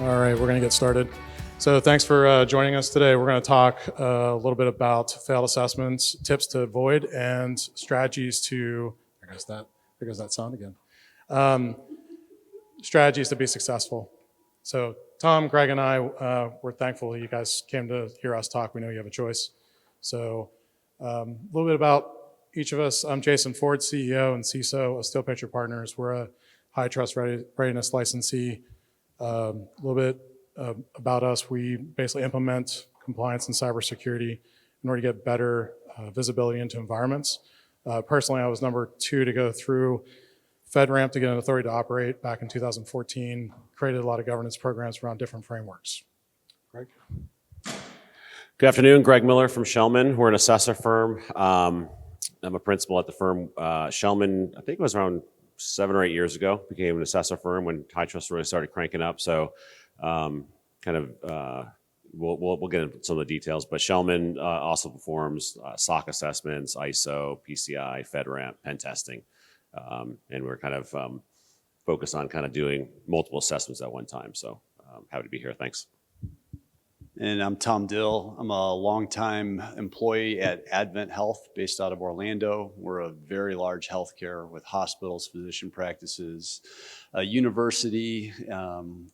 All right, we're going to get started. So thanks for joining us today. We're going to talk a little bit about failed assessments, tips to avoid, and strategies to, there goes that sound again, strategies to be successful. So Tom, Greg, and I, we're thankful you guys came to hear us talk. We know you have a choice. So a little bit about each of us. I'm Jason Ford, CEO and CISO of Steel Picture Partners. We're a HITRUST readiness licensee. A little bit about us, we basically implement compliance and cybersecurity in order to get better visibility into environments. Personally, I was number 2 to go through FedRAMP to get an authority to operate back in 2014, created a lot of governance programs around different frameworks. Greg? Good afternoon, Greg Miller from Shellman. We're an assessor firm. I'm a principal at the firm. Shellman, I think it was around 7 or 8 years ago, became an assessor firm when HITRUST really started cranking up. So we'll get into some of the details, but Shellman also performs SOC assessments, ISO, PCI, FedRAMP, pen testing. And we're kind of focused on kind of doing multiple assessments at one time. So happy to be here. Thanks. And I'm Tom Dill. I'm a longtime employee at Advent Health based out of Orlando. We're a very large healthcare with hospitals, physician practices, a university,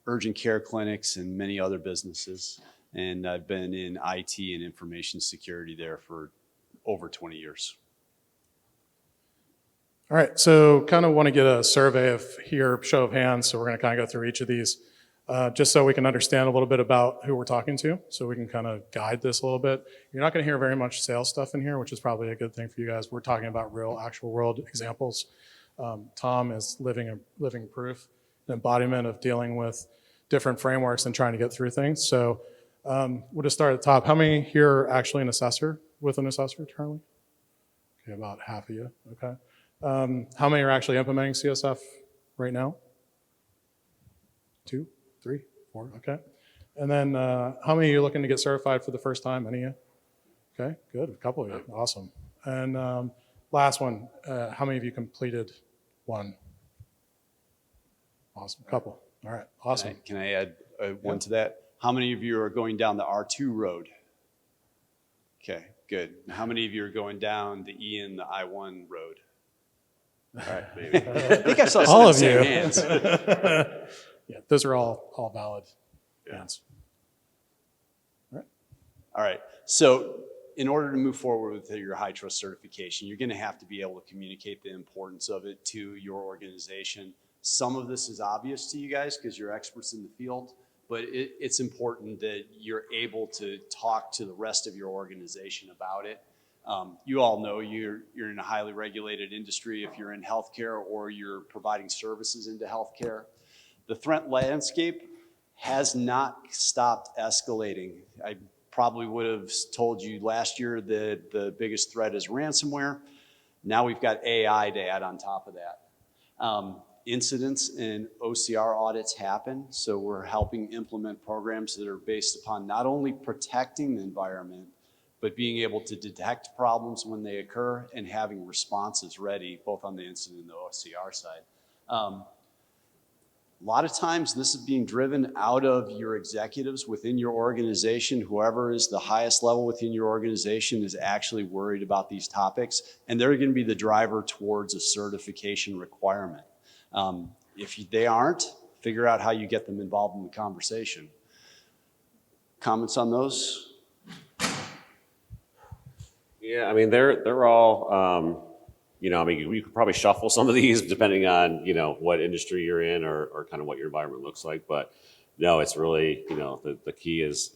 urgent care clinics, and many other businesses. And I've been in IT and information security there for over 20 years. All right, so kind of want to get a survey of here, show of hands. So we're going to kind of go through each of these. Just so we can understand a little bit about who we're talking to, so we can kind of guide this a little bit. You're not going to hear very much sales stuff in here, which is probably a good thing for you guys. We're talking about real, actual world examples. Tom is living proof, an embodiment of dealing with different frameworks and trying to get through things. So we'll just start at the top. How many here are actually an assessor, with an assessor currently? Okay, about half of you, okay. How many are actually implementing CSF right now? 2? 3, 4, okay. And then how many of you are looking to get certified for the first time? Any of you? Okay, good, a couple of you, awesome. And last one, how many of you completed one? Awesome, couple, all right, awesome. Can I add one to that? How many of you are going down the R2 road? Okay, good. How many of you are going down the E and the I-1 road? All right, maybe. I think I saw some all of the you. hands. Yeah, those are all valid hands. All right. So in order to move forward with your HITRUST certification, you're going to have to be able to communicate the importance of it to your organization. Some of this is obvious to you guys because you're experts in the field, but it's important that you're able to talk to the rest of your organization about it. You all know you're in a highly regulated industry if you're in healthcare or you're providing services into healthcare. The threat landscape has not stopped escalating. I probably would have told you last year that the biggest threat is ransomware. Now we've got AI to add on top of that. Incidents and OCR audits happen, so we're helping implement programs that are based upon not only protecting the environment, but being able to detect problems when they occur and having responses ready, both on the incident and the OCR side. A lot of times this is being driven out of your executives within your organization. Whoever is the highest level within your organization is actually worried about these topics, and they're going to be the driver towards a certification requirement. If they aren't, figure out how you get them involved in the conversation. Comments on those? Yeah, I mean, they're all, I mean, we could probably shuffle some of these depending on, what industry you're in or kind of what your environment looks like. But no, it's really, the key is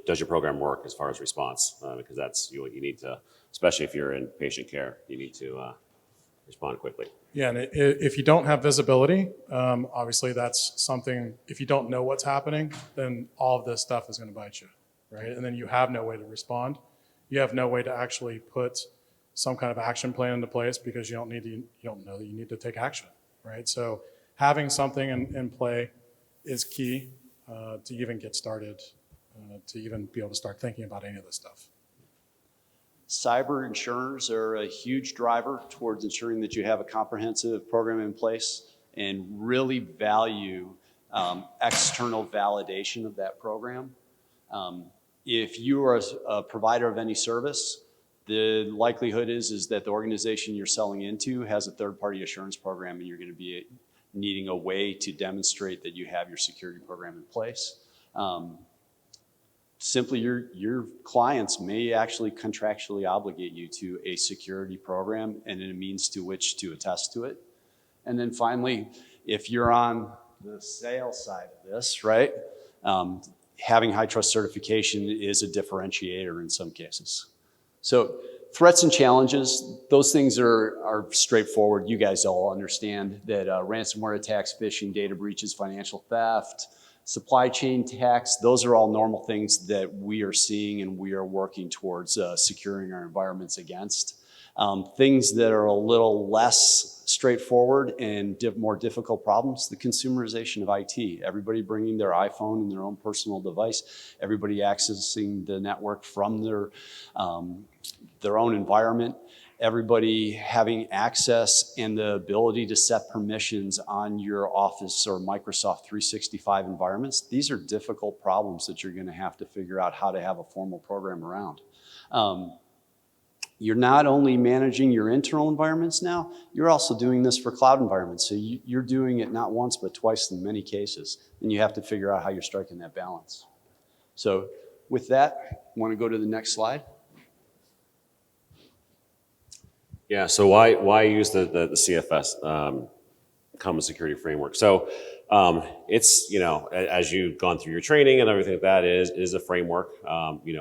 does your program work as far as response? Because that's what you need to, especially if you're in patient care, you need to respond quickly. Yeah, and if you don't have visibility, obviously that's something, if you don't know what's happening, then all of this stuff is going to bite you, right? And then you have no way to respond. You have no way to actually put some kind of action plan into place because you don't know that you need to take action, right? So having something in play is key to even get started, to even be able to start thinking about any of this stuff. Cyber insurers are a huge driver towards ensuring that you have a comprehensive program in place and really value external validation of that program. If you are a provider of any service, the likelihood is that the organization you're selling into has a third-party assurance program, and you're going to be needing a way to demonstrate that you have your security program in place. Simply, your clients may actually contractually obligate you to a security program and a means to which to attest to it. And then finally, if you're on the sales side of this, right, having HITRUST certification is a differentiator in some cases. So threats and challenges, those things are straightforward. You guys all understand that ransomware attacks, phishing, data breaches, financial theft, supply chain attacks, those are all normal things that we are seeing and we are working towards securing our environments against. Things that are a little less straightforward and more difficult problems, the consumerization of IT. Everybody bringing their iPhone and their own personal device, everybody accessing the network from their own environment, everybody having access and the ability to set permissions on your Office or Microsoft 365 environments. These are difficult problems that you're going to have to figure out how to have a formal program around. You're not only managing your internal environments now, you're also doing this for cloud environments. So you're doing it not once, but twice in many cases. And you have to figure out how you're striking that balance. So with that, I want to go to the next slide. Yeah, so why use the CFS Common Security Framework? So it's, as you've gone through your training and everything like that, is a framework,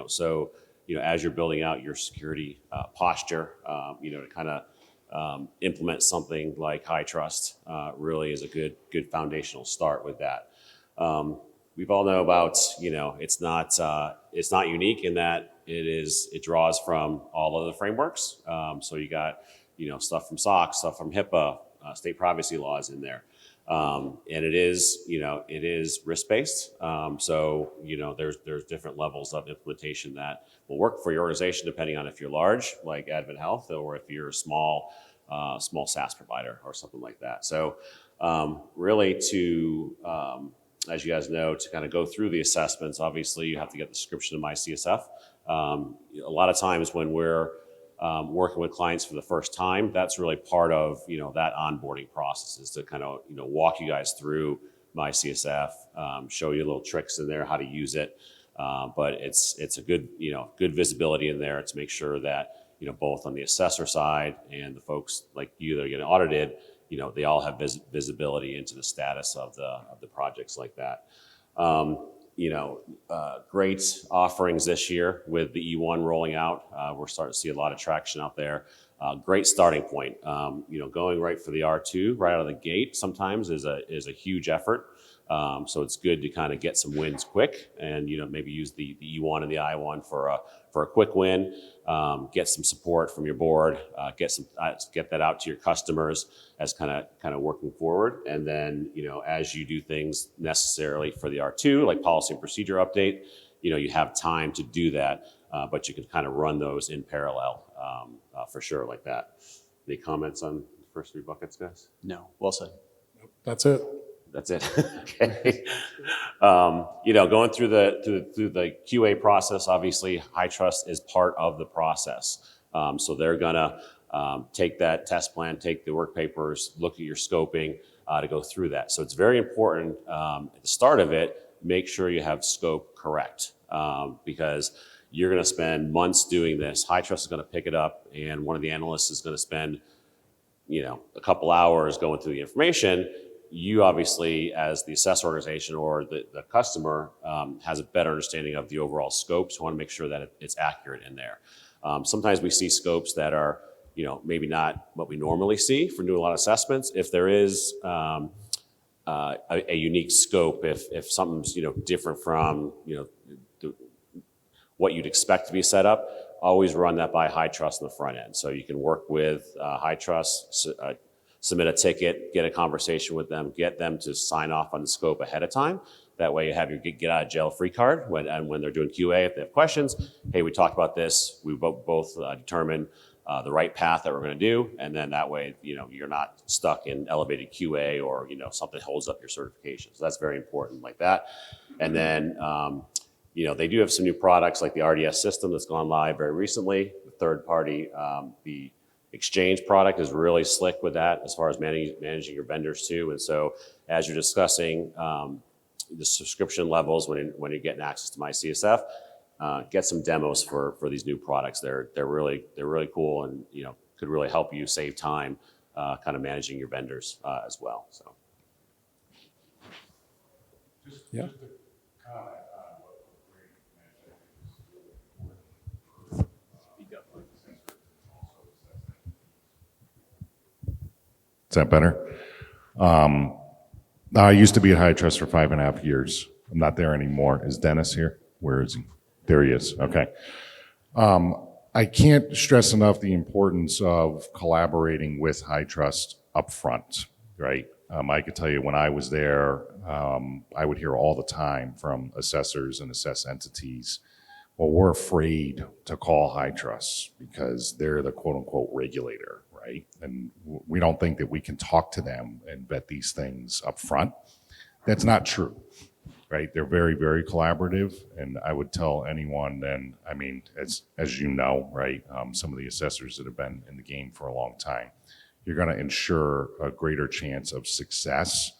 so as you're building out your security posture, to kind of implement something like HITRUST really is a good foundational start with that. We've all know about, it's not unique in that it draws from all of the frameworks. So you got, stuff from SOX, stuff from HIPAA, state privacy laws in there. And it is risk-based. So, there's different levels of implementation that will work for your organization depending on if you're large, like Advent Health, or if you're a small SaaS provider or something like that. So, really as you guys know, to kind of go through the assessments, obviously you have to get the description of MyCSF. A lot of times when we're working with clients for the first time, that's really part of that onboarding process, is to kind of walk you guys through MyCSF, show you little tricks in there how to use it. But it's a good visibility in there to make sure that both on the assessor side and the folks like you that are getting audited, they all have visibility into the status of the projects like that. Great offerings this year with the E1 rolling out. We're starting to see a lot of traction out there. Great starting point. Going right for the R2 right out of the gate sometimes is a huge effort. So it's good to kind of get some wins quick, and maybe use the E1 and the I1 for a quick win. Get some support from your board. Get that out to your customers as kind of working forward. And then as you do things necessarily for the R2, like policy and procedure update, you have time to do that, but you can kind of run those in parallel for sure, like that. Any comments on the first three buckets, guys? No, well said. That's it. That's it. Okay. Going through the QA process, obviously HITRUST is part of the process. So they're gonna take that test plan, take the work papers, look at your scoping to go through that. So it's very important at the start of it, make sure you have scope correct, because you're gonna spend months doing this. HITRUST is gonna pick it up, and one of the analysts is gonna spend a couple hours going through the information. You obviously, as the assessor organization or the customer, has a better understanding of the overall scope. So we want to make sure that it's accurate in there. Sometimes we see scopes that are, maybe not what we normally see for doing a lot of assessments. If there is a unique scope, if something's different from what you'd expect to be set up, always run that by HITRUST on the front end. So you can work with HITRUST. Submit a ticket, get a conversation with them, get them to sign off on the scope ahead of time. That way you have your get out of jail free card when they're doing QA, if they have questions. Hey, we talked about this. We both determined the right path that we're going to do, and then that way, you're not stuck in elevated QA or something holds up your certification. So that's very important, like that. And then they do have some new products like the RDS system that's gone live very recently. The third party, the Exchange product is really slick with that as far as managing your vendors too. And so as you're discussing the subscription levels when you're getting access to my CSF, get some demos for these new products. They're really cool, and could really help you save time kind of managing your vendors as well. So Yeah. Is that better? I used to be at HITRUST for 5.5 years. I'm not there anymore. Is Dennis here? Where is he? There he is. Okay. I can't stress enough the importance of collaborating with HITRUST up front, right? I could tell you when I was there, I would hear all the time from assessors and assessed entities, well, we're afraid to call HITRUST because they're the quote unquote regulator, right? And we don't think that we can talk to them and vet these things up front. That's not true, right? They're very, very collaborative. And I would tell anyone then, I mean, as you know, right, some of the assessors that have been in the game for a long time, you're going to ensure a greater chance of success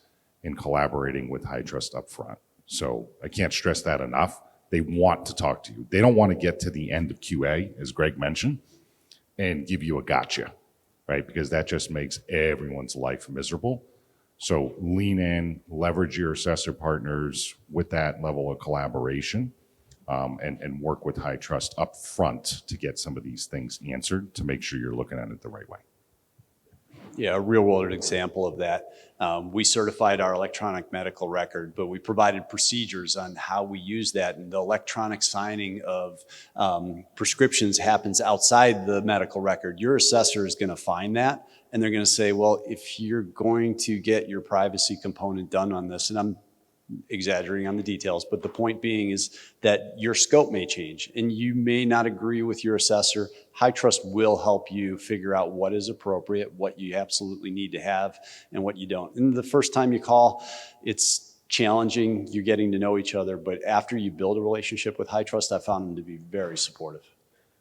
in collaborating with HITRUST up front. So I can't stress that enough. They want to talk to you. They don't want to get to the end of QA, as Greg mentioned, and give you a gotcha, right? Because that just makes everyone's life miserable. So lean in, leverage your assessor partners with that level of collaboration, and work with HITRUST up front to get some of these things answered to make sure you're looking at it the right way. Yeah, a real world example of that. We certified our electronic medical record, but we provided procedures on how we use that. And the electronic signing of prescriptions happens outside the medical record. Your assessor is going to find that, and they're going to say, well, if you're going to get your privacy component done on this, and I'm exaggerating on the details, but the point being is that your scope may change and you may not agree with your assessor. HITRUST will help you figure out what is appropriate, what you absolutely need to have, and what you don't. And the first time you call, it's challenging. You're getting to know each other, but after you build a relationship with HITRUST, I found them to be very supportive.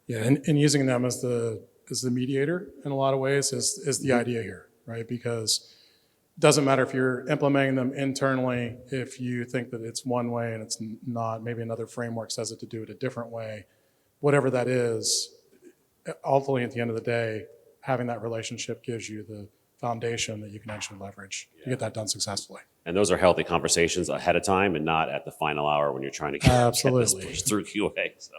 Yeah, and using them as the mediator in a lot of ways is the idea here, right? Because doesn't matter if you're implementing them internally, if you think that it's one way and it's not, maybe another framework says it to do it a different way, whatever that is, ultimately at the end of the day, having that relationship gives you the foundation that you can actually leverage to get that done successfully. And those are healthy conversations ahead of time and not at the final hour when you're trying to get this push through QA. So.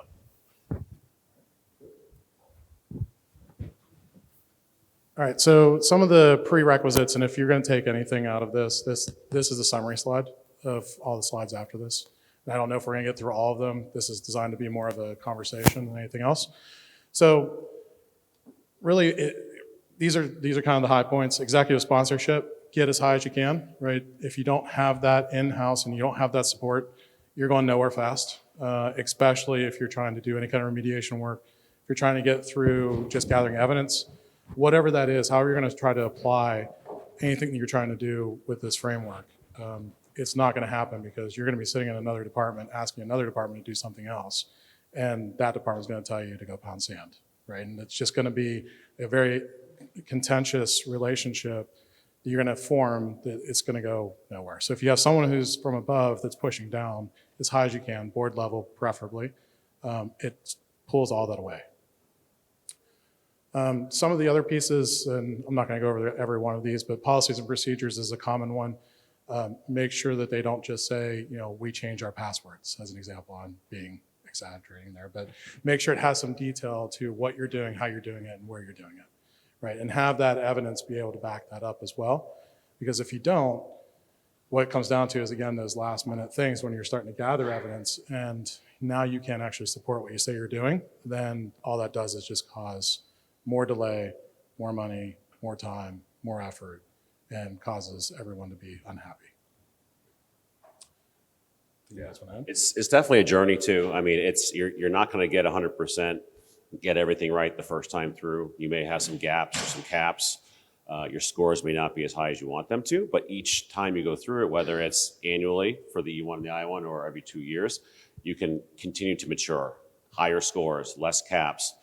All right, so some of the prerequisites, and if you're going to take anything out of this is a summary slide of all the slides after this. And I don't know if we're going to get through all of them. This is designed to be more of a conversation than anything else. So really, these are kind of the high points. Executive sponsorship, get as high as you can, right? If you don't have that in-house and you don't have that support, you're going nowhere fast, especially if you're trying to do any kind of remediation work. If you're trying to get through just gathering evidence, whatever that is, however you're going to try to apply anything that you're trying to do with this framework, it's not going to happen because you're going to be sitting in another department asking another department to do something else, and that department is going to tell you to go pound sand, right? And it's just going to be a very contentious relationship that you're going to form that it's going to go nowhere. So if you have someone who's from above that's pushing down as high as you can, board level preferably, it pulls all that away. Some of the other pieces, and I'm not going to go over every one of these, but policies and procedures is a common one. Make sure that they don't just say, we change our passwords, as an example. I'm being exaggerating there, but make sure it has some detail to what you're doing, how you're doing it, and where you're doing it, right? And have that evidence be able to back that up as well. Because if you don't, what it comes down to is, again, those last minute things when you're starting to gather evidence and now you can't actually support what you say you're doing, then all that does is just cause more delay, more money, more time, more effort, and causes everyone to be unhappy. You guys want to add? It's definitely a journey too. I mean, you're not going to get 100% get everything right the first time through. You may have some gaps or some caps. Your scores may not be as high as you want them to, but each time you go through it, whether it's annually for the E1 and the I1 or every 2 years, you can continue to mature. Higher scores, less caps,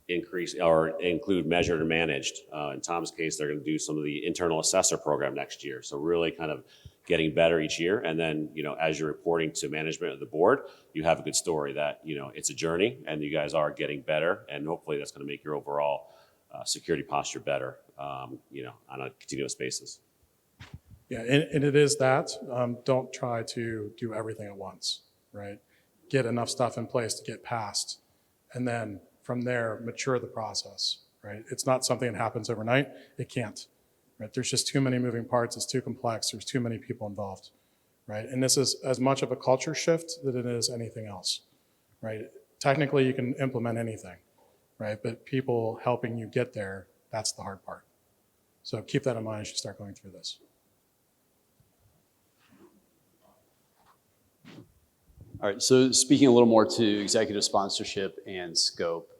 increase or include measured or managed. In Tom's case, they're going to do some of the internal assessor program next year. So really kind of getting better each year. And then, as you're reporting to management of the board, you have a good story that, it's a journey and you guys are getting better. And hopefully that's going to make your overall security posture better, on a continuous basis. Yeah, and it is that. Don't try to do everything at once, right? Get enough stuff in place to get past, and then from there, mature the process, right? It's not something that happens overnight. It can't, right? There's just too many moving parts. It's too complex. There's too many people involved, right? And this is as much of a culture shift than it is anything else, right? Technically, you can implement anything, right? But people helping you get there, that's the hard part. So keep that in mind as you start going through this. All right, so speaking a little more to executive sponsorship and scope,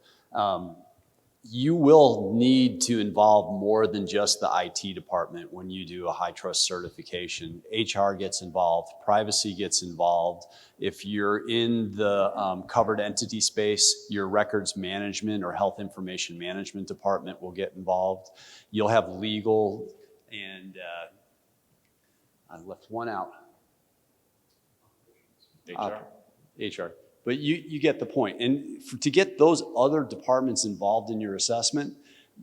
you will need to involve more than just the IT department when you do a HITRUST certification. HR gets involved, privacy gets involved. If you're in the covered entity space, your records management or health information management department will get involved. You'll have legal and I left one out. HR. But you get the point. And to get those other departments involved in your assessment,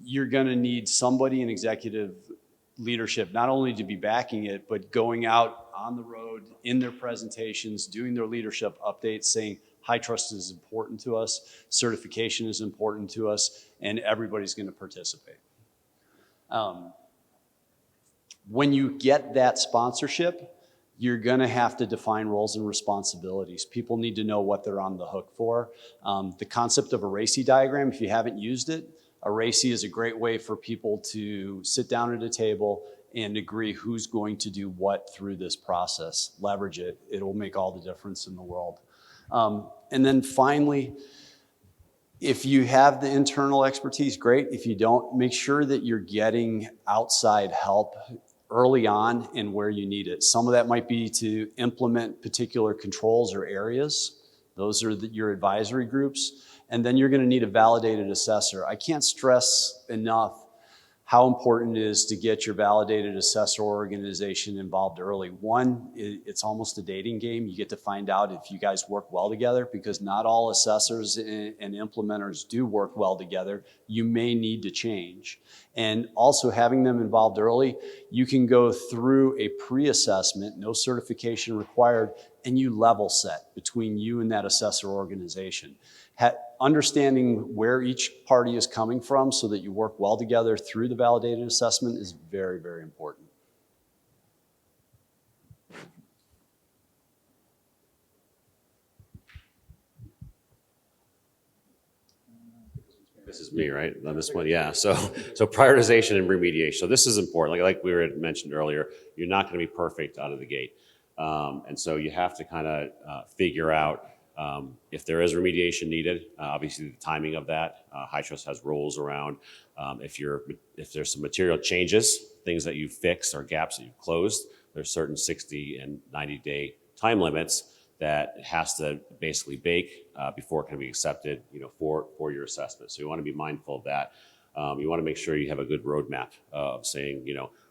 you're going to need somebody in executive leadership, not only to be backing it, but going out on the road in their presentations, doing their leadership updates, saying HITRUST is important to us, certification is important to us, and everybody's going to participate. When you get that sponsorship, you're going to have to define roles and responsibilities. People need to know what they're on the hook for. The concept of a RACI diagram, if you haven't used it, a RACI is a great way for people to sit down at a table and agree who's going to do what through this process. Leverage it. It'll make all the difference in the world. And then finally, if you have the internal expertise, great. If you don't, make sure that you're getting outside help early on and where you need it. Some of that might be to implement particular controls or areas. Those are your advisory groups. And then you're going to need a validated assessor. I can't stress enough how important it is to get your validated assessor organization involved early. One, it's almost a dating game. You get to find out if you guys work well together, because not all assessors and implementers do work well together. You may need to change. And also having them involved early, you can go through a pre-assessment, no certification required, and you level set between you and that assessor organization. Understanding where each party is coming from so that you work well together through the validated assessment is very, very important. This is me, right? On this one, yeah. So prioritization and remediation. So this is important. Like we had mentioned earlier, you're not going to be perfect out of the gate. And so you have to kind of figure out if there is remediation needed. Obviously, the timing of that. HITRUST has rules around if there's some material changes, things that you fixed or gaps that you've closed. There's certain 60 and 90-day time limits that has to basically bake before it can be accepted, for your assessment. So you want to be mindful of that. You want to make sure you have a good roadmap of saying,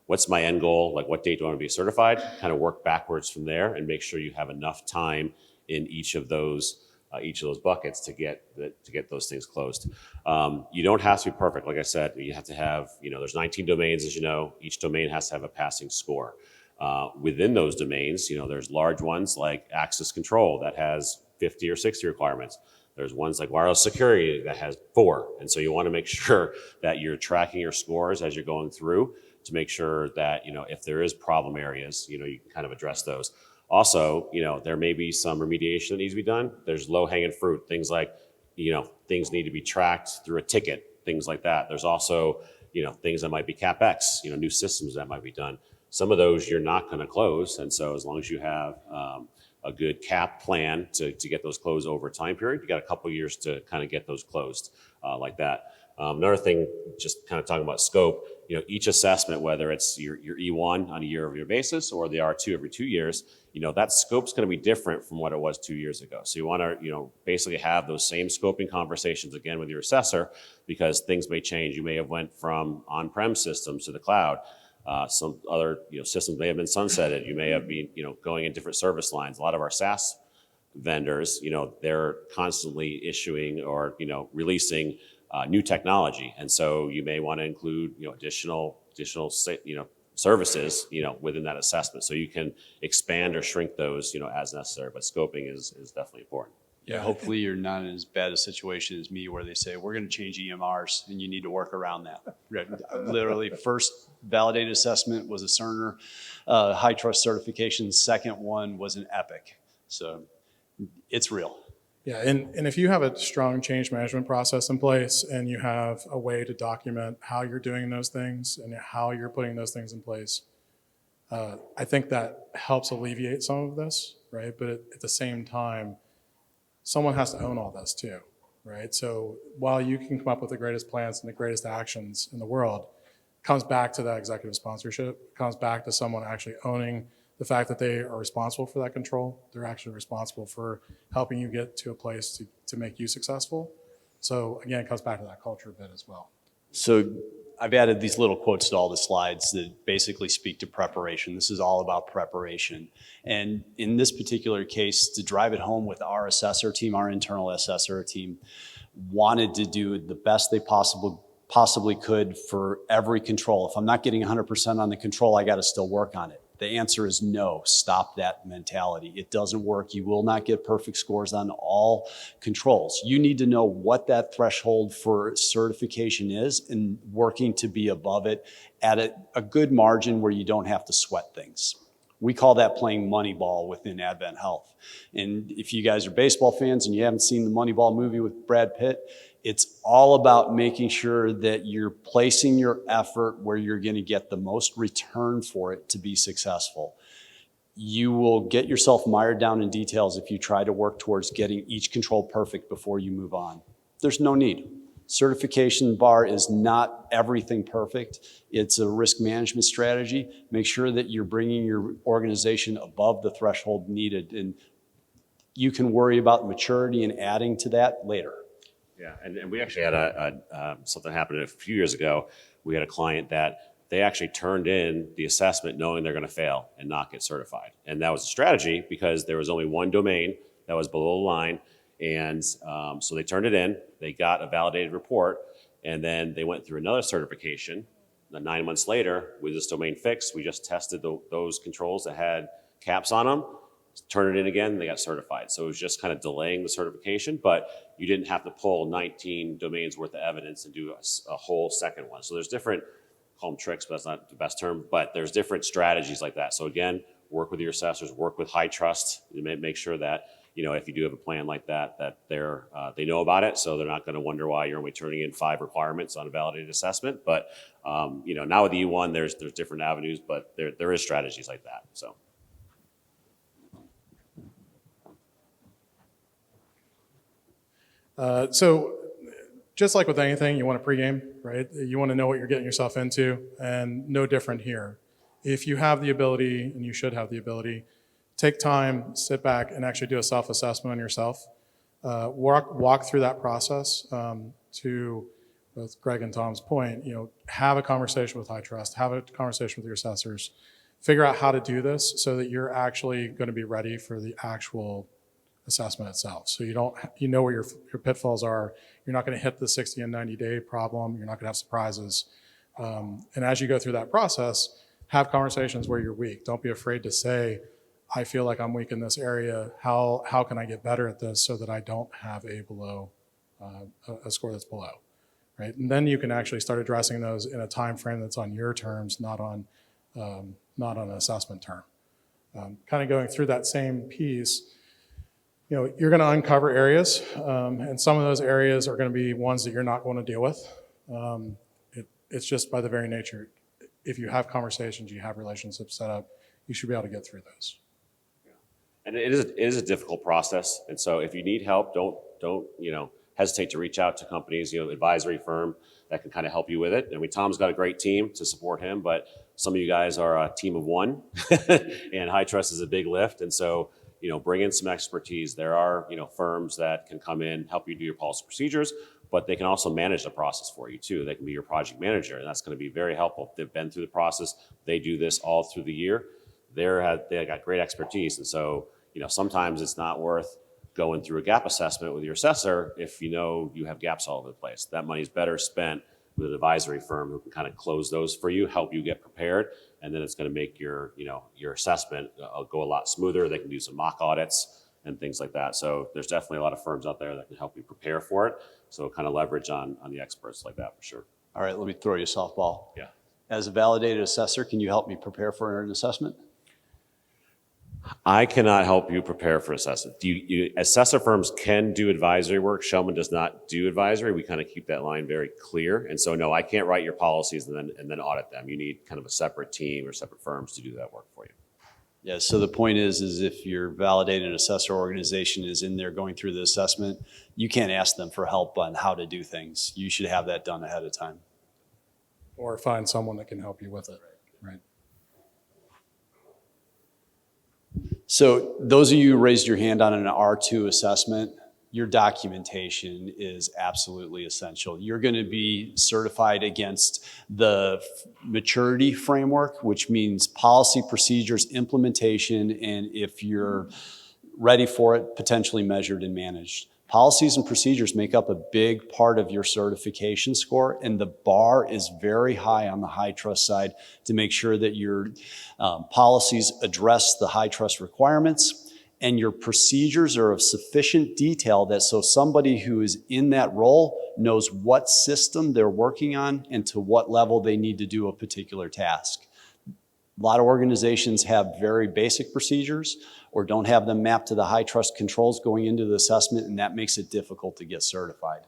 what's my end goal? Like, what date do I want to be certified? Kind of work backwards from there and make sure you have enough time in each of those buckets to get those things closed. You don't have to be perfect. Like I said, you have to have, there's 19 domains, as you know. Each domain has to have a passing score. Within those domains, there's large ones like access control that has 50 or 60 requirements. There's ones like wireless security that has 4. And so you want to make sure that you're tracking your scores as you're going through to make sure that, if there is problem areas, you can kind of address those. Also, there may be some remediation that needs to be done. There's low-hanging fruit, things like, things need to be tracked through a ticket, things like that. There's also, things that might be CapEx, new systems that might be done. Some of those you're not going to close. And so as long as you have a good cap plan to get those closed over a time period. You got a couple years to kind of get those closed like that. Another thing, just kind of talking about scope, each assessment, whether it's your E1 on a year-over-year basis or the R2 every 2 years, that scope's going to be different from what it was 2 years ago. So you want to, basically have those same scoping conversations again with your assessor, because things may change. You may have went from on-prem systems to the cloud. Some other systems may have been sunsetted. You may have been going in different service lines. A lot of our SaaS vendors, they're constantly issuing or releasing new technology, and so you may want to include additional services within that assessment, so you can expand or shrink those as necessary. But scoping is definitely important. Yeah, hopefully you're not in as bad a situation as me where they say, we're going to change EMRs and you need to work around that. Literally, first validated assessment was a Cerner HITRUST certification. Second one was an Epic. So it's real. Yeah, and if you have a strong change management process in place and you have a way to document how you're doing those things and how you're putting those things in place, I think that helps alleviate some of this, right? But at the same time, someone has to own all this too, right? So while you can come up with the greatest plans and the greatest actions in the world, it comes back to that executive sponsorship. It comes back to someone actually owning the fact that they are responsible for that control. They're actually responsible for helping you get to a place to make you successful. So again, it comes back to that culture bit as well. So I've added these little quotes to all the slides that basically speak to preparation. This is all about preparation. And in this particular case, to drive it home with our assessor team, our internal assessor team wanted to do the best they possibly could for every control. If I'm not getting 100% on the control, I got to still work on it. The answer is no. Stop that mentality. It doesn't work. You will not get perfect scores on all controls. You need to know what that threshold for certification is and working to be above it at a good margin where you don't have to sweat things. We call that playing Moneyball within Advent Health. And if you guys are baseball fans and you haven't seen the Moneyball movie with Brad Pitt, it's all about making sure that you're placing your effort where you're going to get the most return for it to be successful. You will get yourself mired down in details if you try to work towards getting each control perfect before you move on. There's no need. Certification bar is not everything perfect. It's a risk management strategy. Make sure that you're bringing your organization above the threshold needed, and you can worry about maturity and adding to that later. Yeah, and we actually had something happen a few years ago. We had a client that they actually turned in the assessment knowing they're going to fail and not get certified. And that was a strategy because there was only one domain that was below the line. And so they turned it in, they got a validated report, and then they went through another certification. Then 9 months later, with this domain fixed, we just tested those controls that had caps on them, turned it in again, and they got certified. So it was just kind of delaying the certification, but you didn't have to pull 19 domains worth of evidence and do a whole second one. So there's different, call them tricks, but that's not the best term, but there's different strategies like that. So again, work with your assessors, work with HITRUST, make sure that, if you do have a plan like that, that they know about it, so they're not going to wonder why you're only turning in 5 requirements on a validated assessment. But now with the E1, there's different avenues, but there is strategies like that. So just like with anything, you want to pregame, right? You want to know what you're getting yourself into, and no different here. If you have the ability, and you should have the ability, take time, sit back, and actually do a self-assessment on yourself. Walk through that process to both Greg and Tom's point. Have a conversation with HITRUST, have a conversation with your assessors, figure out how to do this so that you're actually going to be ready for the actual assessment itself. So you know where your pitfalls are. You're not going to hit the 60 and 90-day problem. You're not going to have surprises. And as you go through that process, have conversations where you're weak. Don't be afraid to say, I feel like I'm weak in this area. How can I get better at this so that I don't have a score that's below, right? And then you can actually start addressing those in a time frame that's on your terms, not on an assessment term. Kind of going through that same piece, you're going to uncover areas, and some of those areas are going to be ones that you're not going to deal with. It's just by the very nature. If you have conversations, you have relationships set up, you should be able to get through those. And it is a difficult process. And so if you need help, don't hesitate to reach out to companies, advisory firm that can kind of help you with it. I mean, Tom's got a great team to support him, but some of you guys are a team of one, and HITRUST is a big lift. And so, bring in some expertise. There are, firms that can come in, help you do your policy procedures, but they can also manage the process for you too. They can be your project manager, and that's going to be very helpful. They've been through the process. They do this all through the year. They got great expertise. And so, sometimes it's not worth going through a gap assessment with your assessor if you have gaps all over the place. That money is better spent with an advisory firm who can kind of close those for you, help you get prepared, and then it's going to make your assessment go a lot smoother. They can do some mock audits and things like that. So there's definitely a lot of firms out there that can help you prepare for it. So kind of leverage on the experts like that for sure. All right, let me throw you a softball. Yeah. As a validated assessor, can you help me prepare for an assessment? I cannot help you prepare for assessment. Assessor firms can do advisory work. Shellman does not do advisory. We kind of keep that line very clear. And so, no, I can't write your policies and then audit them. You need kind of a separate team or separate firms to do that work for you. Yeah, so the point is if your validated assessor organization is in there going through the assessment, you can't ask them for help on how to do things. You should have that done ahead of time. Or find someone that can help you with it, right? So those of you who raised your hand on an R2 assessment, your documentation is absolutely essential. You're going to be certified against the maturity framework, which means policy, procedures, implementation, and if you're ready for it, potentially measured and managed. Policies and procedures make up a big part of your certification score, and the bar is very high on the HITRUST side to make sure that your policies address the HITRUST requirements and your procedures are of sufficient detail that so somebody who is in that role knows what system they're working on and to what level they need to do a particular task. A lot of organizations have very basic procedures or don't have them mapped to the HITRUST controls going into the assessment, and that makes it difficult to get certified.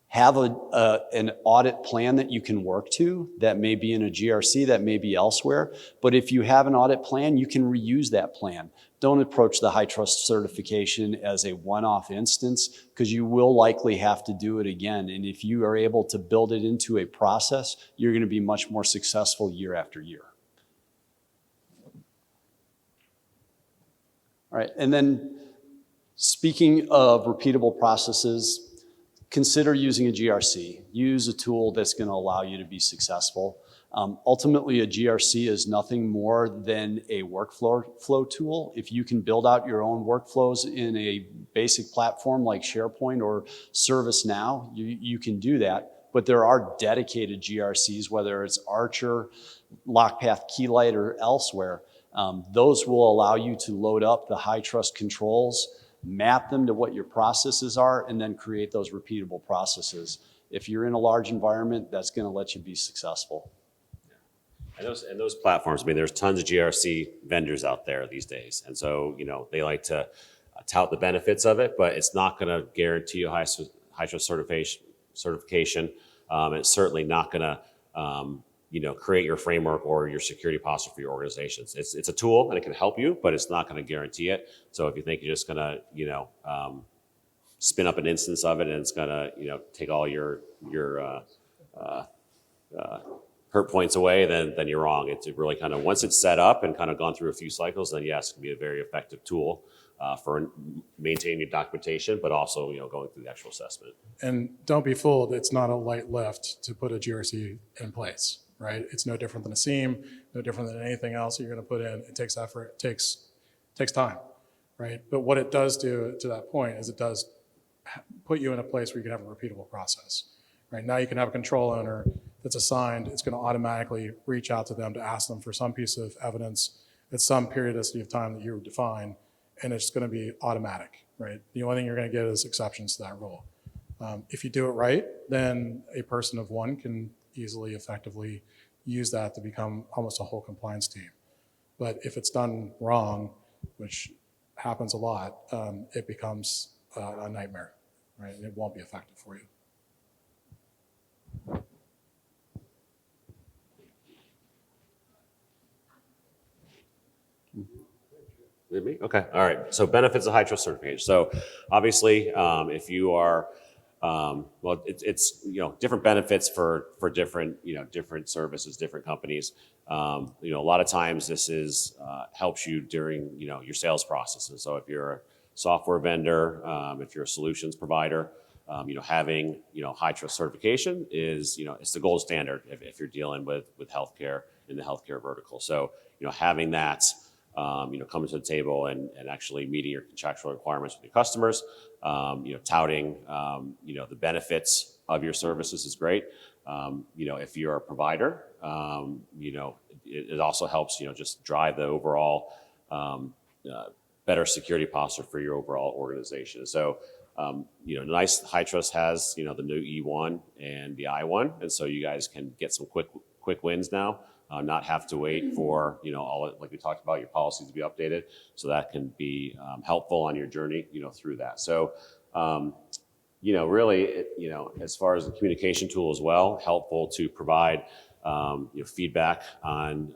Have an audit plan that you can work to. That may be in a GRC, that may be elsewhere. But if you have an audit plan, you can reuse that plan. Don't approach the HITRUST certification as a one-off instance because you will likely have to do it again. And if you are able to build it into a process, you're going to be much more successful year after year. All right, and then speaking of repeatable processes, consider using a GRC. Use a tool that's going to allow you to be successful. Ultimately, a GRC is nothing more than a workflow tool. If you can build out your own workflows in a basic platform like SharePoint or ServiceNow, you can do that. But there are dedicated GRCs, whether it's Archer, LockPath, Keylight, or elsewhere. Those will allow you to load up the HITRUST controls, map them to what your processes are, and then create those repeatable processes. If you're in a large environment, that's going to let you be successful. And those platforms, I mean, there's tons of GRC vendors out there these days. And so, they like to tout the benefits of it, but it's not going to guarantee you HITRUST certification. It's certainly not going to, create your framework or your security posture for your organizations. It's a tool and it can help you, but it's not going to guarantee it. So if you think you're just going to, spin up an instance of it and it's going to, take all your hurt points away, then you're wrong. It's really kind of, once it's set up and kind of gone through a few cycles, then yes, it can be a very effective tool for maintaining your documentation, but also, going through the actual assessment. And don't be fooled, it's not a light lift to put a GRC in place, right? It's no different than a SEAM, no different than anything else you're going to put in. It takes effort, it takes time, right? But what it does do to that point is it does put you in a place where you can have a repeatable process, right? Now you can have a control owner that's assigned. It's going to automatically reach out to them to ask them for some piece of evidence at some periodicity of time that you define, and it's going to be automatic, right? The only thing you're going to get is exceptions to that rule. If you do it right, then a person of one can easily, effectively use that to become almost a whole compliance team. But if it's done wrong, which happens a lot, it becomes a nightmare, right? It won't be effective for you. Did me? Okay. All right. So benefits of high trust certification. So obviously, if you are, well, it's different benefits for different different services, different companies. A lot of times this is helps you during your sales process. And so if you're a software vendor, if you're a solutions provider, having high trust certification is it's the gold standard if you're dealing with healthcare in the healthcare vertical. So having that. Coming to the table and actually meeting your contractual requirements with your customers, touting, the benefits of your services is great. If you're a provider, it also helps, just drive the overall better security posture for your overall organization. So, nice HITRUST has, the new E1 and the I1. And so you guys can get some quick wins now. Not have to wait for all like we talked about your policies to be updated, so that can be helpful on your journey through that. So really as far as the communication tool as well, helpful to provide feedback on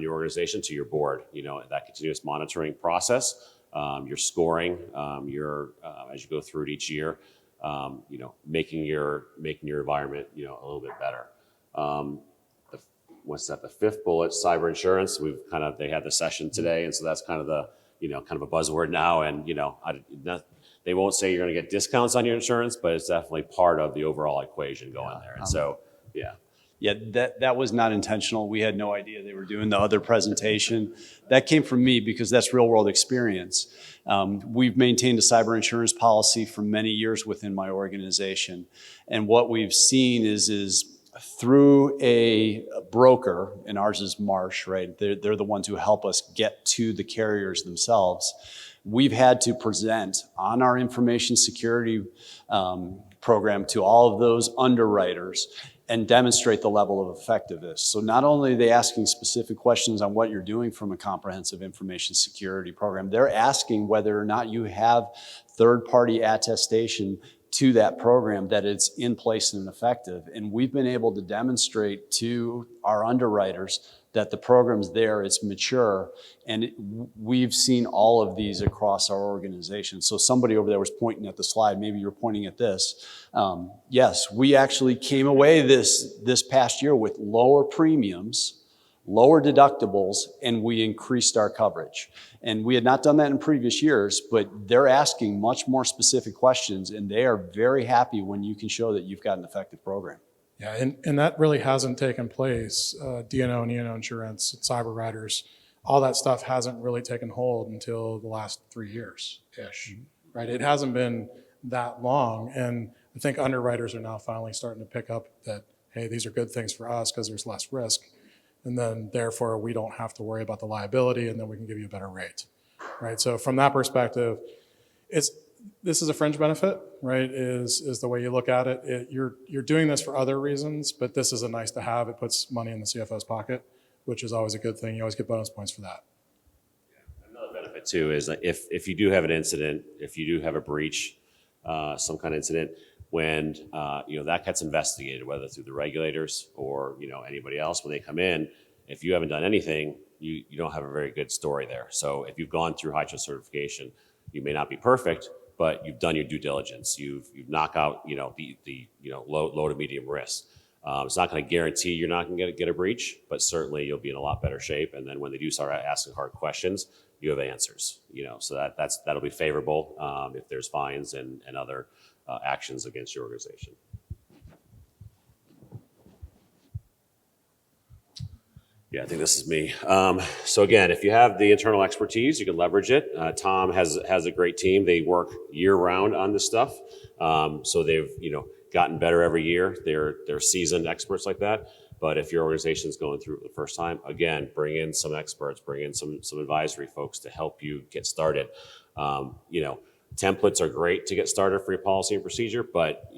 your organization to your board. That continuous monitoring process, your scoring, your as you go through it each year, making your environment a little bit better. What's that? The fifth bullet, cyber insurance. They had the session today, and so that's kind of the kind of a buzzword now. And they won't say you're going to get discounts on your insurance, but it's definitely part of the overall equation going there. And so, yeah. Yeah, that was not intentional. We had no idea they were doing the other presentation. That came from me because that's real world experience. We've maintained a cyber insurance policy for many years within my organization. And what we've seen is through a broker, and ours is Marsh, right? They're the ones who help us get to the carriers themselves. We've had to present on our information security program to all of those underwriters and demonstrate the level of effectiveness. So not only are they asking specific questions on what you're doing from a comprehensive information security program, they're asking whether or not you have third-party attestation to that program that it's in place and effective. And we've been able to demonstrate to our underwriters that the program's there, it's mature, and we've seen all of these across our organization. So somebody over there was pointing at the slide, maybe you're pointing at this. Yes, we actually came away this past year with lower premiums, lower deductibles, and we increased our coverage. And we had not done that in previous years, but they're asking much more specific questions, and they are very happy when you can show that you've got an effective program. Yeah, and that really hasn't taken place. D&O and E&O insurance, cyber riders, all that stuff hasn't really taken hold until the last 3 years-ish, right? It hasn't been that long, and I think underwriters are now finally starting to pick up that, hey, these are good things for us because there's less risk, and then therefore we don't have to worry about the liability, and then we can give you a better rate, right? So from that perspective, this is a fringe benefit, right, is the way you look at it. You're doing this for other reasons, but this is a nice to have. It puts money in the CFO's pocket, which is always a good thing. You always get bonus points for that. Another benefit too is that if you do have an incident, if you do have a breach, some kind of incident, when that gets investigated, whether through the regulators or anybody else, when they come in, if you haven't done anything, you don't have a very good story there. So if you've gone through HITRUST certification, you may not be perfect, but you've done your due diligence. You've knocked out the low to medium risk. It's not going to guarantee you're not going to get a breach, but certainly you'll be in a lot better shape. And then when they do start asking hard questions, you have answers. So that'll be favorable if there's fines and other actions against your organization. Yeah, I think this is me. So again, if you have the internal expertise, you can leverage it. Tom has a great team. They work year round on this stuff. So they've gotten better every year. They're seasoned experts like that. But if your organization is going through it for the first time, again, bring in some experts, bring in some advisory folks to help you get started. Templates are great to get started for your policy and procedure, but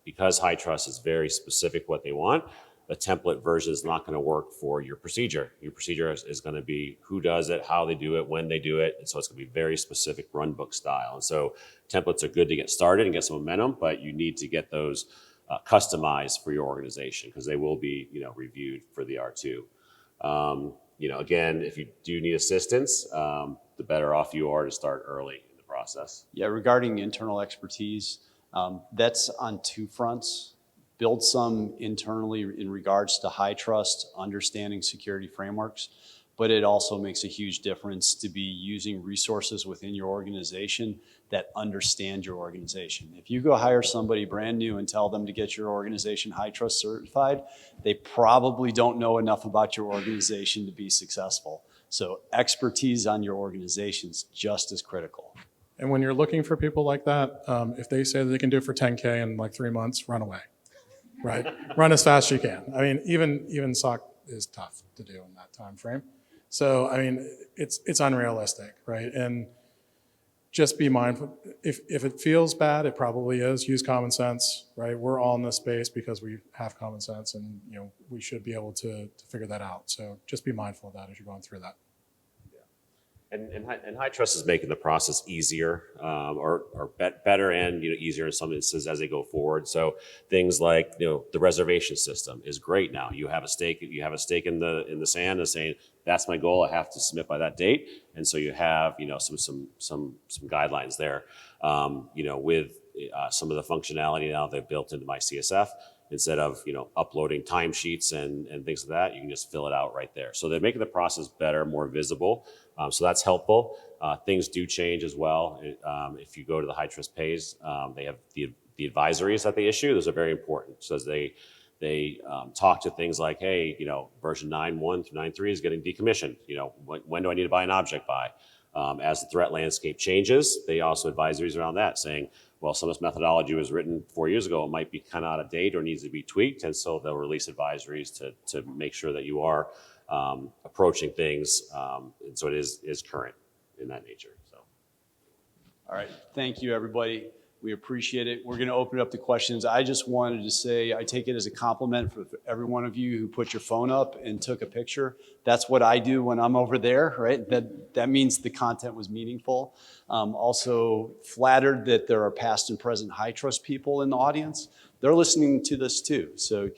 because HITRUST is very specific what they want, the template version is not going to work for your procedure. Your procedure is going to be who does it, how they do it, when they do it. And so it's going to be very specific run book style. And so templates are good to get started and get some momentum, but you need to get those customized for your organization because they will be reviewed for the R2. again, if you do need assistance, the better off you are to start early in the process. Yeah, regarding internal expertise, that's on two fronts. Build some internally in regards to HITRUST, understanding security frameworks, but it also makes a huge difference to be using resources within your organization that understand your organization. If you go hire somebody brand new and tell them to get your organization HITRUST certified, they probably don't know enough about your organization to be successful. So expertise on your organization is just as critical. And when you're looking for people like that, if they say that they can do it for 10K in like 3 months, run away, right? Run as fast as you can. I mean, even SOC is tough to do in that time frame. So, I mean, it's unrealistic, right? And just be mindful. If it feels bad, it probably is. Use common sense, right? We're all in this space because we have common sense, and we should be able to figure that out. So just be mindful of that as you're going through that. And HITRUST is making the process easier, or better, and easier in some instances as they go forward. So things like the reservation system is great now. You have a stake. You have a stake in the sand, and saying that's my goal. I have to submit by that date, and so you have some guidelines there. With some of the functionality now they've built into my CSF. Instead of uploading timesheets and things like that, you can just fill it out right there. So they're making the process better, more visible. So that's helpful. Things do change as well. If you go to the HITRUST page, they have the advisories that they issue. Those are very important. So they talk to things like, hey, version 9.1 through 9.3 is getting decommissioned. When do I need to buy an object by? As the threat landscape changes, they also advisories around that, saying, well, some of this methodology was written 4 years ago. It might be kind of out of date or needs to be tweaked. And so they'll release advisories to make sure that you are approaching things. And so it is current in that nature. So, all right. Thank you, everybody. We appreciate it. We're going to open it up to questions. I just wanted to say I take it as a compliment for every one of you who put your phone up and took a picture. That's what I do when I'm over there, right? That means the content was meaningful. Also flattered that there are past and present HITRUST people in the audience. They're listening to this too. So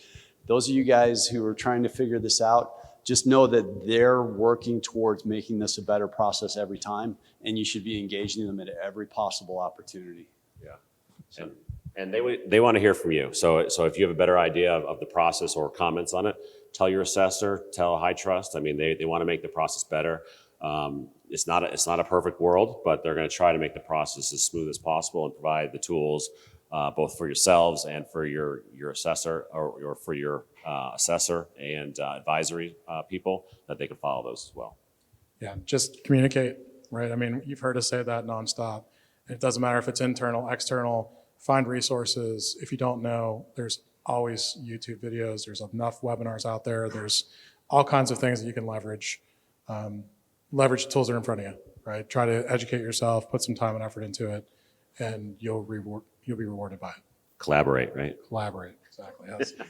those of you guys who are trying to figure this out, just know that they're working towards making this a better process every time, and you should be engaging them at every possible opportunity. Yeah. And they want to hear from you. So if you have a better idea of the process or comments on it, tell your assessor, tell HITRUST. I mean, they want to make the process better. It's not a perfect world, but they're going to try to make the process as smooth as possible and provide the tools both for yourselves and for your assessor or for your assessor and advisory people, that they can follow those as well. Yeah, just communicate, right? I mean, you've heard us say that nonstop. It doesn't matter if it's internal, external, find resources. If you don't know, there's always YouTube videos. There's enough webinars out there. There's all kinds of things that you can leverage. Leverage the tools that are in front of you, right? Try to educate yourself, put some time and effort into it, and you'll be rewarded by it. Collaborate, right? Collaborate, exactly,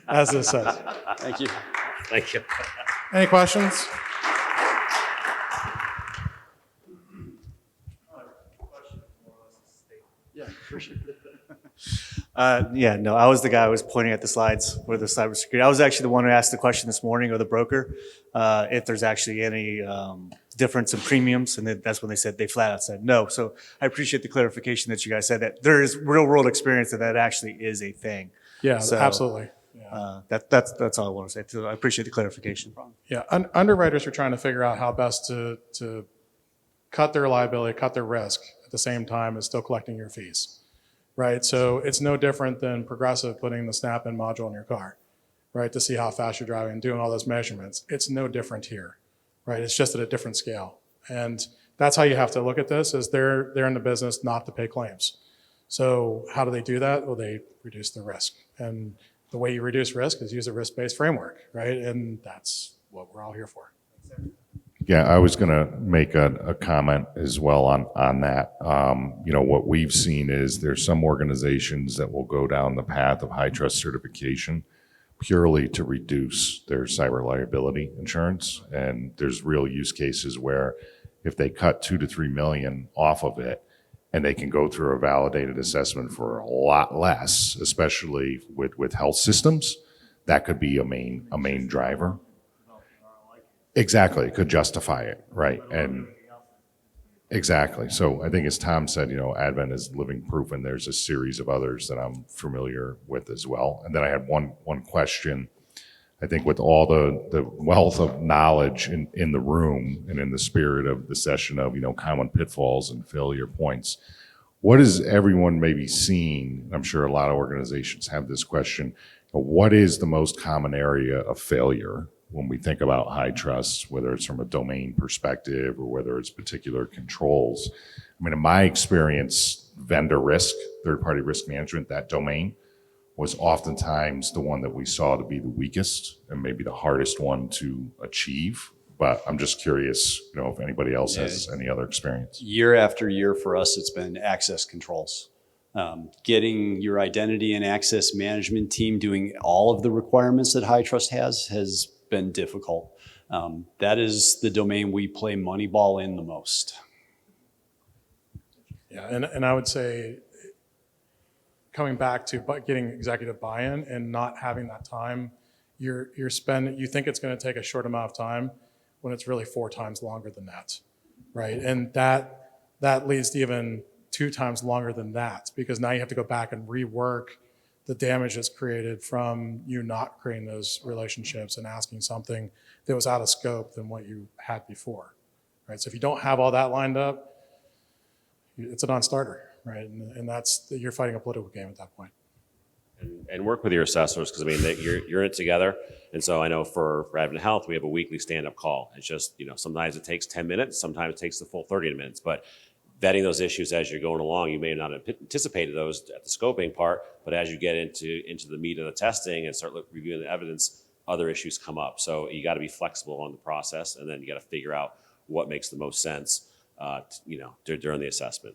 as it says. Thank you. Thank you. Any questions? Yeah, for sure. No, I was the guy who was pointing at the slides with the cybersecurity. I was actually the one who asked the question this morning, or the broker, if there's actually any difference in premiums, and that's when they said, they flat out said no. So I appreciate the clarification that you guys said that there is real world experience that actually is a thing. Yeah, so, absolutely. Yeah. That's all I want to say. So I appreciate the clarification. Yeah, underwriters are trying to figure out how best to cut their liability, cut their risk at the same time as still collecting your fees. Right, so it's no different than Progressive putting the snap-in module in your car, right, to see how fast you're driving and doing all those measurements. It's no different here, right? It's just at a different scale, and that's how you have to look at this. Is they're in the business not to pay claims. So how do they do that? Well, they reduce the risk, and the way you reduce risk is use a risk-based framework, right? And that's what we're all here for. Yeah, I was going to make a comment as well on that. What we've seen is there's some organizations that will go down the path of HITRUST certification purely to reduce their cyber liability insurance. And there's real use cases where if they cut 2 to 3 million off of it, and they can go through a validated assessment for a lot less, especially with health systems, that could be a main driver. Exactly, it could justify it, right? And exactly. So I think as Tom said, Advent is living proof, and there's a series of others that I'm familiar with as well. And then I had one question. I think with all the wealth of knowledge in the room and in the spirit of the session of, common pitfalls and failure points, what is everyone maybe seeing? I'm sure a lot of organizations have this question. What is the most common area of failure when we think about HITRUST, whether it's from a domain perspective or whether it's particular controls? I mean, in my experience, vendor risk, third-party risk management, that domain was oftentimes the one that we saw to be the weakest and maybe the hardest one to achieve. But I'm just curious, if anybody else has any other experience. Year after year for us, it's been access controls. Getting your identity and access management team doing all of the requirements that HITRUST has been difficult. That is the domain we play Moneyball in the most. Yeah, and I would say coming back to getting executive buy-in and not having that time, you think it's going to take a short amount of time when it's really 4 times longer than that, right? And that leads to even 2 times longer than that, because now you have to go back and rework the damage that's created from you not creating those relationships and asking something that was out of scope than what you had before, right? So if you don't have all that lined up, it's a non-starter, right? And you're fighting a political game at that point. And work with your assessors, because I mean, you're in it together. And so I know for Advent Health, we have a weekly stand-up call. It's just, sometimes it takes 10 minutes, sometimes it takes the full 30 minutes. But vetting those issues as you're going along, you may not have anticipated those at the scoping part, but as you get into the meat of the testing and start reviewing the evidence, other issues come up. So you got to be flexible on the process, and then you got to figure out what makes the most sense, during the assessment.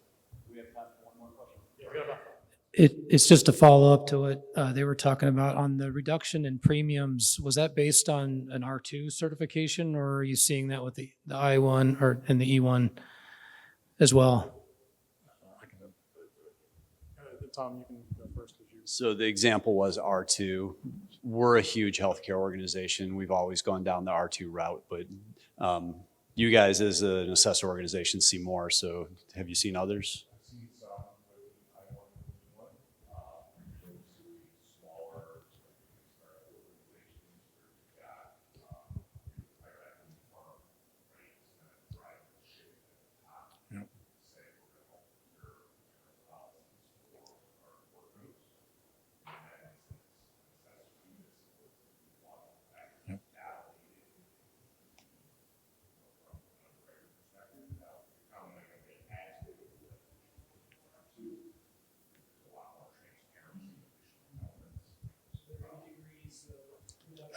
It's just a follow-up to what they were talking about on the reduction in premiums. Was that based on an R2 certification, or are you seeing that with the I1 or and the E1 as well? Tom, you can go first. So the example was R2. We're a huge healthcare organization. We've always gone down the R2 route, but you guys as an assessor organization see more. So have you seen others?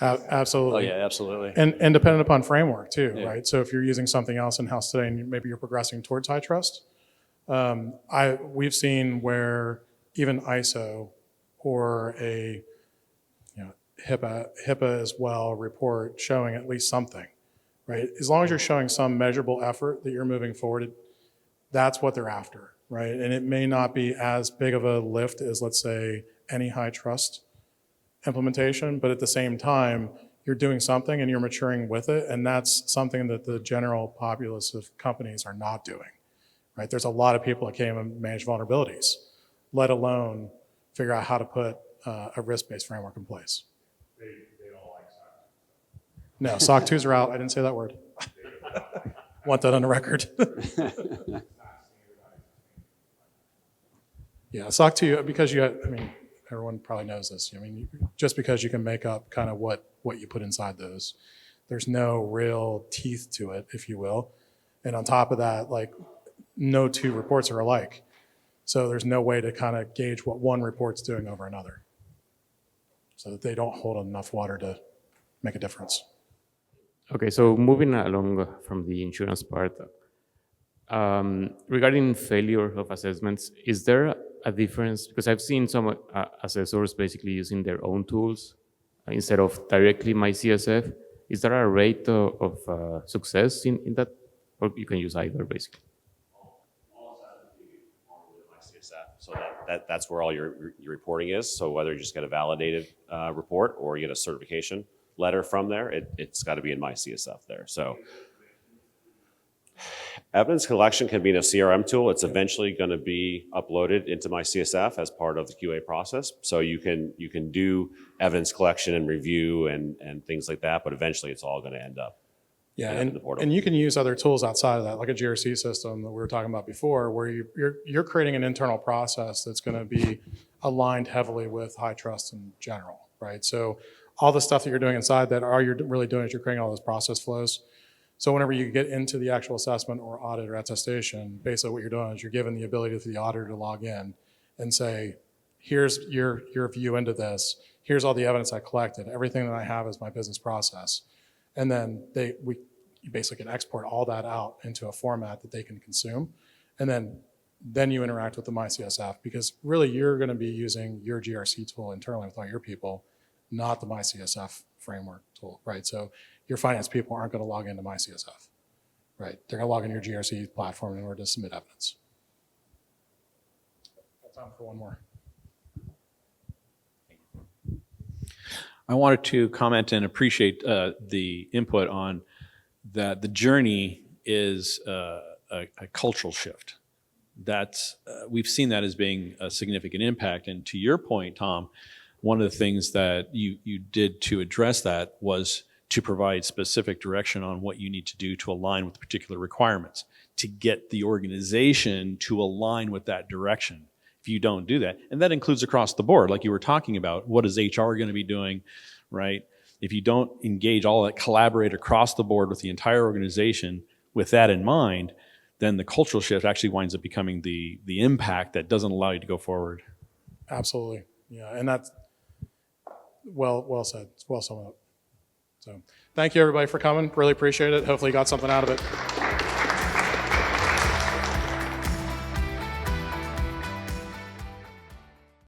Absolutely. Oh yeah, absolutely. And dependent upon framework too, Yeah. right? So if you're using something else in-house today and maybe you're progressing towards HITRUST, we've seen where even ISO or a HIPAA as well report showing at least something, right? As long as you're showing some measurable effort that you're moving forward, that's what they're after, right? And it may not be as big of a lift as, let's say, any HITRUST implementation, but at the same time, you're doing something and you're maturing with it, and that's something that the general populace of companies are not doing, right? There's a lot of people that can't even manage vulnerabilities, let alone figure out how to put a risk-based framework in place. They don't like SOC. No, SOC 2s are out. I didn't say that word. Want that on the record. Yeah, SOC 2, because everyone probably knows this. Just because you can make up kind of what you put inside those, there's no real teeth to it, if you will. And on top of that, like, no 2 reports are alike. So there's no way to kind of gauge what one report's doing over another, so that they don't hold enough water to make a difference. Okay, so moving along from the insurance part, regarding failure of assessments, is there a difference? Because I've seen some assessors basically using their own tools instead of directly my CSF. Is there a rate of success in that? Or you can use either, basically? So that's where all your reporting is. So whether you just get a validated report or you get a certification letter from there, it's got to be in my CSF there. So evidence collection can be in a CRM tool. It's eventually going to be uploaded into my CSF as part of the QA process. So you can do evidence collection and review and things like that, but eventually it's all going to end up Yeah, in the portal. and you can use other tools outside of that, like a GRC system that we were talking about before, where you're creating an internal process that's going to be aligned heavily with HITRUST in general, right? So all the stuff that you're doing inside that, all you're really doing is you're creating all those process flows. So whenever you get into the actual assessment or audit or attestation, basically what you're doing is you're giving the ability for the auditor to log in and say, here's your view into this. Here's all the evidence I collected. Everything that I have is my business process. And then you basically can export all that out into a format that they can consume. And then you interact with the MyCSF, because really you're going to be using your GRC tool internally with all your people, not the MyCSF framework tool, right? So your finance people aren't going to log into MyCSF, right? They're going to log in your GRC platform in order to submit evidence. Got time for one more. I wanted to comment and appreciate the input on that. The journey is a cultural shift. That's we've seen that as being a significant impact. And to your point, Tom, one of the things that you did to address that was to provide specific direction on what you need to do to align with particular requirements, to get the organization to align with that direction. If you don't do that, and that includes across the board, like you were talking about, what is HR going to be doing, right? If you don't engage all that, collaborate across the board with the entire organization with that in mind, then the cultural shift actually winds up becoming the impact that doesn't allow you to go forward. Absolutely, yeah, and that's well said. It's well summed up. So thank you everybody for coming. Really appreciate it. Hopefully you got something out of it.